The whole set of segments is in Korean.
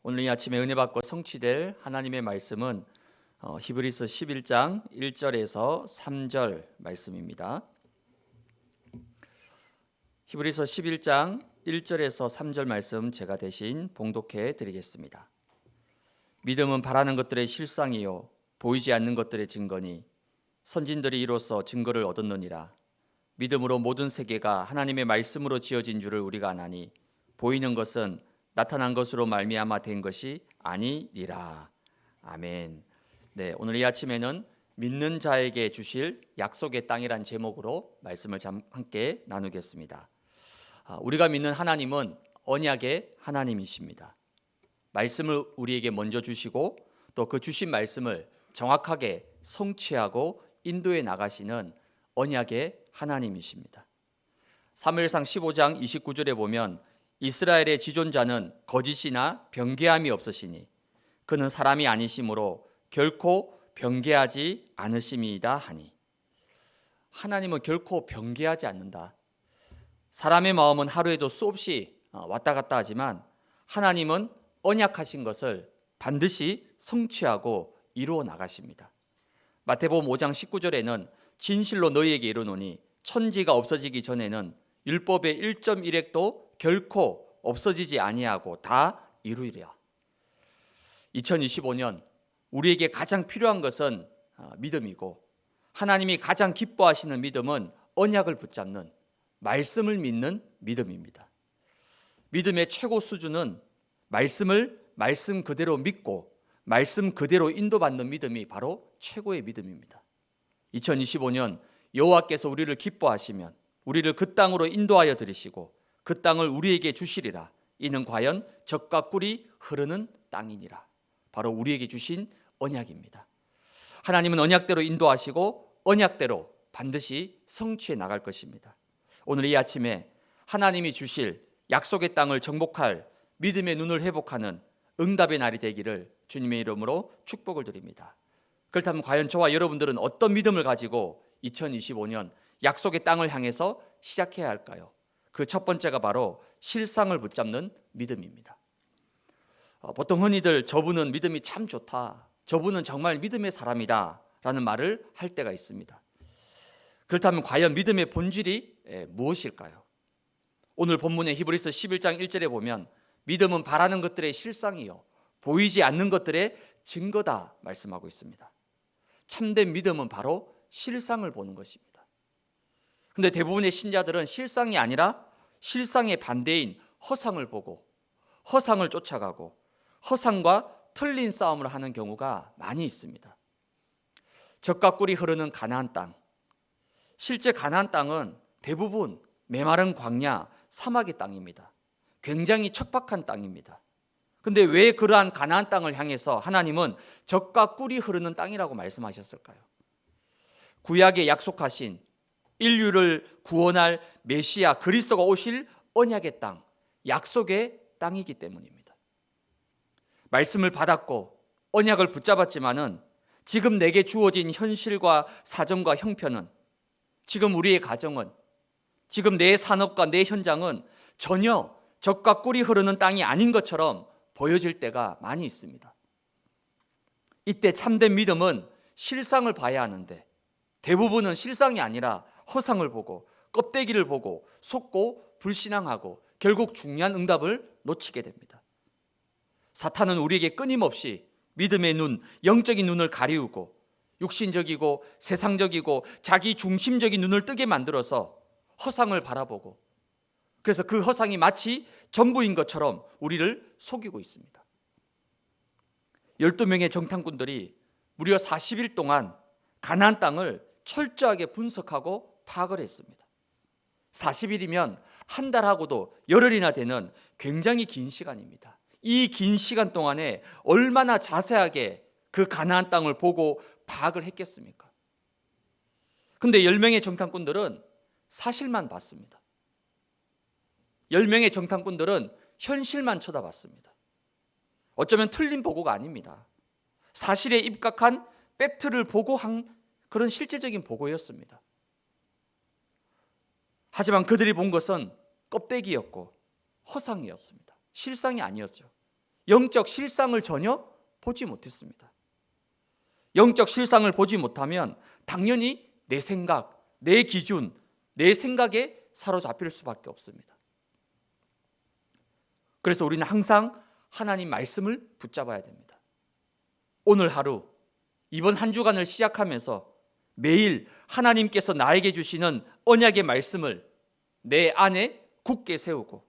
오늘 이 아침에 은혜 받고 성취될 하나님의 말씀은 히브리서 11장 1절에서 3절 말씀입니다. 히브리서 11장 1절에서 3절 말씀 제가 대신 봉독해 드리겠습니다. 믿음은 바라는 것들의 실상이요 보이지 않는 것들의 증거니 선진들이 이로써 증거를 얻었느니라. 믿음으로 모든 세계가 하나님의 말씀으로 지어진 줄을 우리가 아나니 보이는 것은 나타난 것으로 말미암아 된 것이 아니니라. 아멘. 네, 오늘 이 아침에는 믿는 자에게 주실 약속의 땅이란 제목으로 말씀을 함께 나누겠습니다. 우리가 믿는 하나님은 언약의 하나님이십니다. 말씀을 우리에게 먼저 주시고 또 그 주신 말씀을 정확하게 성취하고 인도해 나가시는 언약의 하나님이십니다. 사무엘상 15장 29절에 보면 이스라엘의 지존자는 거짓이나 변개함이 없으시니 그는 사람이 아니시므로 결코 변개하지 않으심이다 하니, 하나님은 결코 변개하지 않는다. 사람의 마음은 하루에도 수없이 왔다 갔다 하지만 하나님은 언약하신 것을 반드시 성취하고 이루어 나가십니다. 마태복음 5장 19절에는 진실로 너희에게 이르노니 천지가 없어지기 전에는 율법의 1.1획도 결코 없어지지 아니하고 다 이루리라. 2025년 우리에게 가장 필요한 것은 믿음이고, 하나님이 가장 기뻐하시는 믿음은 언약을 붙잡는, 말씀을 믿는 믿음입니다. 믿음의 최고 수준은 말씀을 말씀 그대로 믿고 말씀 그대로 인도받는 믿음이 바로 최고의 믿음입니다. 2025년 여호와께서 우리를 기뻐하시면 우리를 그 땅으로 인도하여 들이시고 그 땅을 우리에게 주시리라. 이는 과연 젖과 꿀이 흐르는 땅이니라. 바로 우리에게 주신 언약입니다. 하나님은 언약대로 인도하시고 언약대로 반드시 성취해 나갈 것입니다. 오늘 이 아침에 하나님이 주실 약속의 땅을 정복할 믿음의 눈을 회복하는 응답의 날이 되기를 주님의 이름으로 축복을 드립니다. 그렇다면 과연 저와 여러분들은 어떤 믿음을 가지고 2025년 약속의 땅을 향해서 시작해야 할까요? 그 첫 번째가 바로 실상을 붙잡는 믿음입니다. 보통 흔히들 저분은 믿음이 참 좋다, 저분은 정말 믿음의 사람이다 라는 말을 할 때가 있습니다. 그렇다면 과연 믿음의 본질이 무엇일까요? 오늘 본문의 히브리서 11장 1절에 보면 믿음은 바라는 것들의 실상이요 보이지 않는 것들의 증거다 말씀하고 있습니다. 참된 믿음은 바로 실상을 보는 것입니다. 근데 대부분의 신자들은 실상이 아니라 실상의 반대인 허상을 보고 허상을 쫓아가고 허상과 틀린 싸움을 하는 경우가 많이 있습니다. 젖과 꿀이 흐르는 가나안 땅, 실제 가나안 땅은 대부분 메마른 광야, 사막의 땅입니다. 굉장히 척박한 땅입니다. 근데 왜 그러한 가나안 땅을 향해서 하나님은 젖과 꿀이 흐르는 땅이라고 말씀하셨을까요? 구약에 약속하신 인류를 구원할 메시아 그리스도가 오실 언약의 땅, 약속의 땅이기 때문입니다. 말씀을 받았고 언약을 붙잡았지만은 지금 내게 주어진 현실과 사정과 형편은, 지금 우리의 가정은, 지금 내 산업과 내 현장은 전혀 젖과 꿀이 흐르는 땅이 아닌 것처럼 보여질 때가 많이 있습니다. 이때 참된 믿음은 실상을 봐야 하는데 대부분은 실상이 아니라 허상을 보고 껍데기를 보고 속고 불신앙하고 결국 중요한 응답을 놓치게 됩니다. 사탄은 우리에게 끊임없이 믿음의 눈, 영적인 눈을 가리우고 육신적이고 세상적이고 자기 중심적인 눈을 뜨게 만들어서 허상을 바라보고, 그래서 그 허상이 마치 전부인 것처럼 우리를 속이고 있습니다. 12명의 정탐꾼들이 무려 40일 동안 가나안 땅을 철저하게 분석하고 파악을 했습니다. 40일이면 한 달하고도 열흘이나 되는 굉장히 긴 시간입니다. 이 긴 시간 동안에 얼마나 자세하게 그 가나안 땅을 보고 파악을 했겠습니까? 근데 10명의 정탐꾼들은 사실만 봤습니다. 10명의 정탐꾼들은 현실만 쳐다봤습니다. 어쩌면 틀린 보고가 아닙니다. 사실에 입각한 팩트를 보고 한 그런 실제적인 보고였습니다. 하지만 그들이 본 것은 껍데기였고 허상이었습니다. 실상이 아니었죠. 영적 실상을 전혀 보지 못했습니다. 영적 실상을 보지 못하면 당연히 내 생각, 내 기준, 내 생각에 사로잡힐 수밖에 없습니다. 그래서 우리는 항상 하나님 말씀을 붙잡아야 됩니다. 오늘 하루, 이번 한 주간을 시작하면서 매일 하나님께서 나에게 주시는 언약의 말씀을 내 안에 굳게 세우고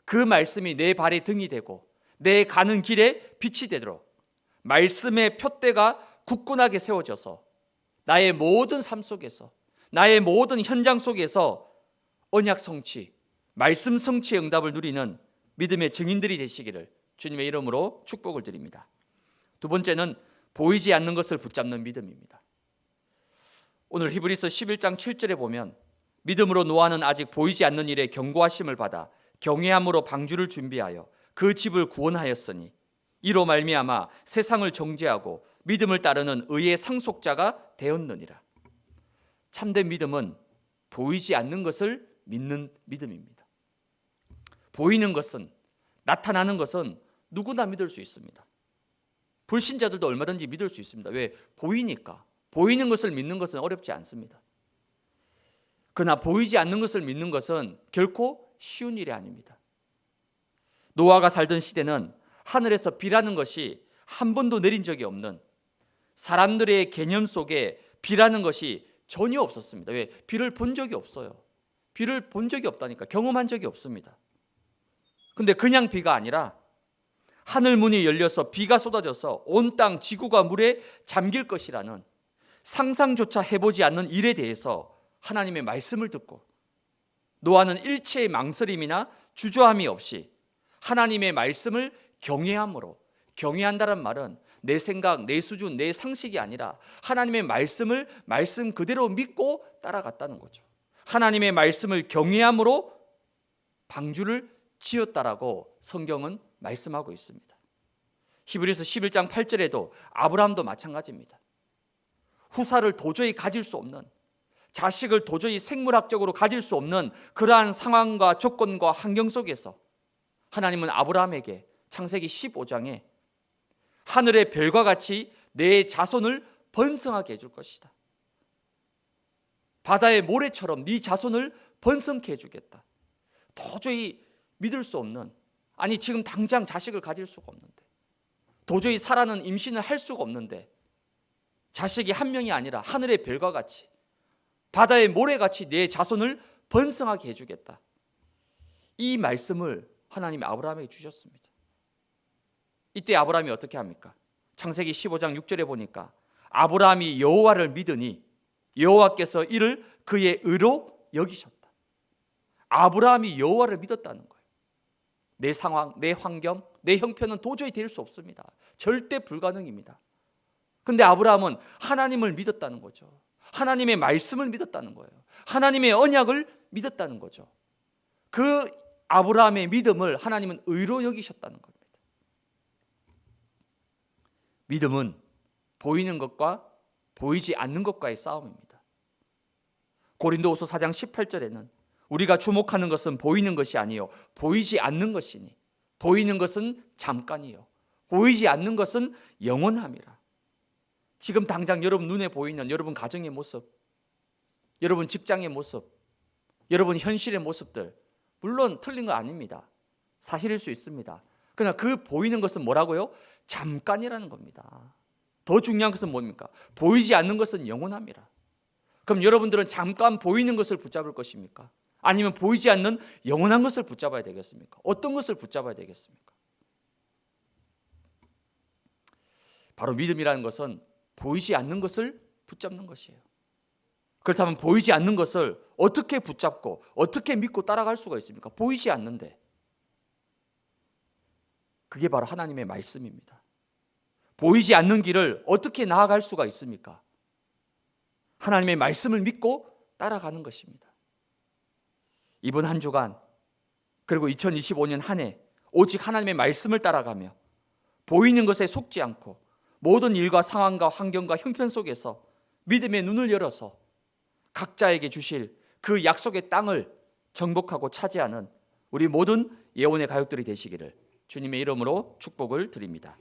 그 말씀이 내 발의 등이 되고 내 가는 길에 빛이 되도록 말씀의 푯대가 굳건하게 세워져서 나의 모든 삶 속에서, 나의 모든 현장 속에서 언약 성취, 말씀 성취의 응답을 누리는 믿음의 증인들이 되시기를 주님의 이름으로 축복을 드립니다. 두 번째는 보이지 않는 것을 붙잡는 믿음입니다. 오늘 히브리서 11장 7절에 보면 믿음으로 노아는 아직 보이지 않는 일에 경고하심을 받아 경외함으로 방주를 준비하여 그 집을 구원하였으니 이로 말미암아 세상을 정죄하고 믿음을 따르는 의의 상속자가 되었느니라. 참된 믿음은 보이지 않는 것을 믿는 믿음입니다. 보이는 것은, 나타나는 것은 누구나 믿을 수 있습니다. 불신자들도 얼마든지 믿을 수 있습니다. 왜? 보이니까. 보이는 것을 믿는 것은 어렵지 않습니다. 그러나 보이지 않는 것을 믿는 것은 결코 쉬운 일이 아닙니다. 노아가 살던 시대는 하늘에서 비라는 것이 한 번도 내린 적이 없는, 사람들의 개념 속에 비라는 것이 전혀 없었습니다. 왜? 비를 본 적이 없어요. 비를 본 적이 없다니까. 경험한 적이 없습니다. 근데 그냥 비가 아니라 하늘 문이 열려서 비가 쏟아져서 온 땅 지구가 물에 잠길 것이라는 상상조차 해보지 않는 일에 대해서 하나님의 말씀을 듣고 노아는 일체의 망설임이나 주저함이 없이 하나님의 말씀을 경외함으로, 경외한다는 말은 내 생각, 내 수준, 내 상식이 아니라 하나님의 말씀을 말씀 그대로 믿고 따라갔다는 거죠. 하나님의 말씀을 경외함으로 방주를 지었다라고 성경은 말씀하고 있습니다. 히브리서 11장 8절에도 아브라함도 마찬가지입니다. 후사를 도저히 가질 수 없는, 자식을 도저히 생물학적으로 가질 수 없는 그러한 상황과 조건과 환경 속에서 하나님은 아브라함에게 창세기 15장에 하늘의 별과 같이 내 자손을 번성하게 해줄 것이다. 바다의 모래처럼 네 자손을 번성케 해주겠다. 도저히 믿을 수 없는, 아니 지금 당장 자식을 가질 수가 없는데, 도저히 사라는 임신을 할 수가 없는데 자식이 한 명이 아니라 하늘의 별과 같이 바다의 모래같이 내 자손을 번성하게 해주겠다. 이 말씀을 하나님이 아브라함에게 주셨습니다. 이때 아브라함이 어떻게 합니까? 창세기 15장 6절에 보니까 아브라함이 여호와를 믿으니 여호와께서 이를 그의 의로 여기셨다. 아브라함이 여호와를 믿었다는 거예요. 내 상황, 내 환경, 내 형편은 도저히 될 수 없습니다. 절대 불가능입니다. 근데 아브라함은 하나님을 믿었다는 거죠. 하나님의 말씀을 믿었다는 거예요. 하나님의 언약을 믿었다는 거죠. 그 아브라함의 믿음을 하나님은 의로 여기셨다는 겁니다. 믿음은 보이는 것과 보이지 않는 것과의 싸움입니다. 고린도후서 4장 18절에는 우리가 주목하는 것은 보이는 것이 아니요 보이지 않는 것이니 보이는 것은 잠깐이요 보이지 않는 것은 영원함이라. 지금 당장 여러분 눈에 보이는 여러분 가정의 모습, 여러분 직장의 모습, 여러분 현실의 모습들 물론 틀린 거 아닙니다. 사실일 수 있습니다. 그러나 그 보이는 것은 뭐라고요? 잠깐이라는 겁니다. 더 중요한 것은 뭡니까? 보이지 않는 것은 영원함이라. 그럼 여러분들은 잠깐 보이는 것을 붙잡을 것입니까? 아니면 보이지 않는 영원한 것을 붙잡아야 되겠습니까? 어떤 것을 붙잡아야 되겠습니까? 바로 믿음이라는 것은 보이지 않는 것을 붙잡는 것이에요. 그렇다면 보이지 않는 것을 어떻게 붙잡고 어떻게 믿고 따라갈 수가 있습니까? 보이지 않는데. 그게 바로 하나님의 말씀입니다. 보이지 않는 길을 어떻게 나아갈 수가 있습니까? 하나님의 말씀을 믿고 따라가는 것입니다. 이번 한 주간 그리고 2025년 한 해 오직 하나님의 말씀을 따라가며 보이는 것에 속지 않고 모든 일과 상황과 환경과 형편 속에서 믿음의 눈을 열어서 각자에게 주실 그 약속의 땅을 정복하고 차지하는 우리 모든 예언의 가족들이 되시기를 주님의 이름으로 축복을 드립니다.